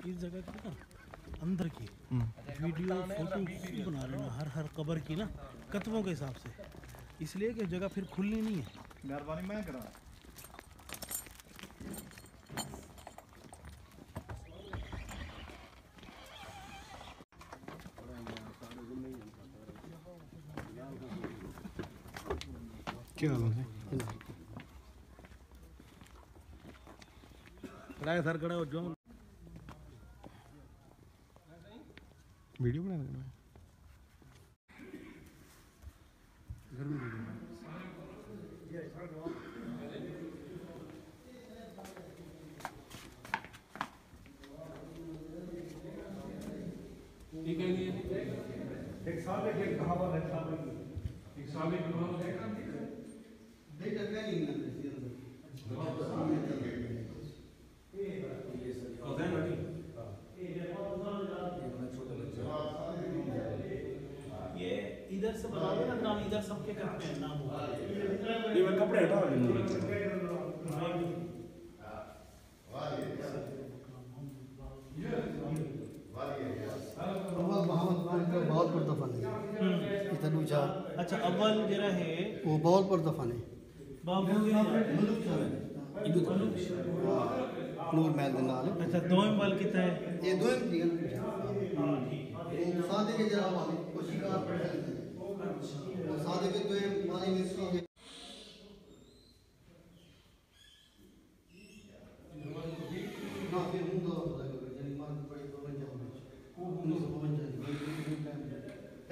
इस जगह की ना अंदर की वीडियो फोटो बना लेना हर कबर की ना कतबों के हिसाब से, इसलिए कि जगह फिर खुलनी नहीं है। मेहरबानी मैं करा क्या खड़ा सर खड़ा हो जो वीडियो बनाना है घर में वीडियो ठीक है ये एक साल एक कहावत है एक साल एक कहावत है नहीं टकरा नहीं ना ये इधर से बनाओगे ना नाम, इधर सबके करते हैं नाम होगा। ये मैं कपड़े हटा बहुत पर दफा नहीं इतना जा अच्छा अव्वल जरा है वो बहुत पर दफा नहीं बाबू नूर महल के नाल अच्छा दोम वाल कितना है ये दो ही वो सादे के जरा वाले वो शिकार पर वो सादे के दो वाले मिस्री है ना फिर हम दो जनी मान पड़े तो बन जाओ वो बन जाए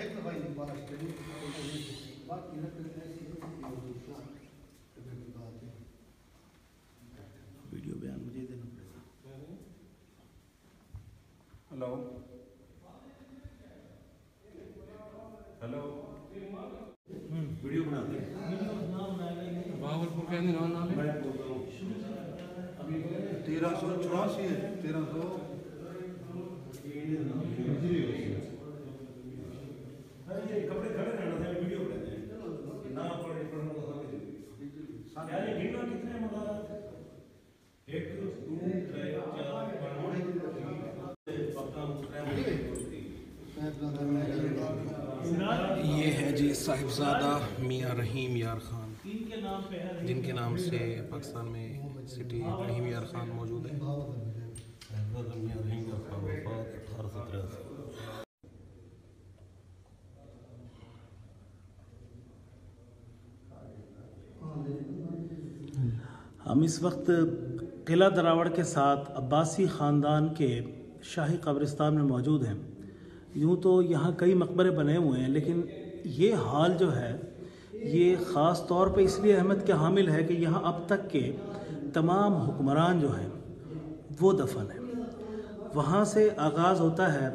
एक तो भाई बात करें बात की ना करते ऐसी वीडियो बयान मुझे देना पड़ेगा। हेलो हेलो वीडियो बनाते हैं भावलपुर के अंदर नाम है 1384 है 1300 कपड़े खड़े रहना था वीडियो बनाते हैं ना पड़े यार गिनना कितने मजा 1 2 3 4 5 ये है जी साहिबजादा मियाँ रहीम यार खान, जिनके नाम से पाकिस्तान में सिटी रहीम यार खान मौजूद है। हम इस वक्त किला दरावड़ के साथ अब्बासी ख़ानदान के शाही कब्रिस्तान में मौजूद हैं। यूँ तो यहाँ कई मकबरे बने हुए हैं, लेकिन ये हाल जो है ये ख़ास तौर पे इसलिए अहमियत के हामिल है कि यहाँ अब तक के तमाम हुक्मरान जो हैं वो दफन हैं। वहाँ से आगाज़ होता है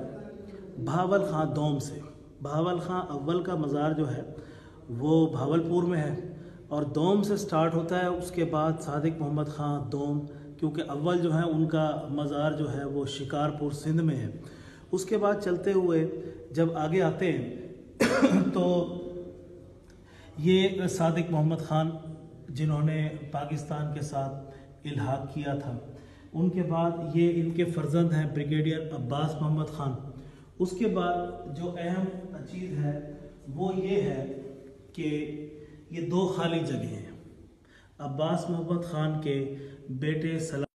भावल खां दोम से। भावल खां अव्वल का मज़ार जो है वो भावलपुर में है और दोम से स्टार्ट होता है। उसके बाद सादिक मोहम्मद खां दोम, क्योंकि अव्वल जो है उनका मज़ार जो है वो शिकारपुर सिंध में है। उसके बाद चलते हुए जब आगे आते हैं तो ये सादिक मोहम्मद खान जिन्होंने पाकिस्तान के साथ इल्हाक किया था, उनके बाद ये इनके फर्जंद हैं ब्रिगेडियर अब्बास मोहम्मद खान। उसके बाद जो अहम चीज़ है वो ये है कि ये 2 खाली जगह हैं। अब्बास मोहम्मद खान के बेटे सलाम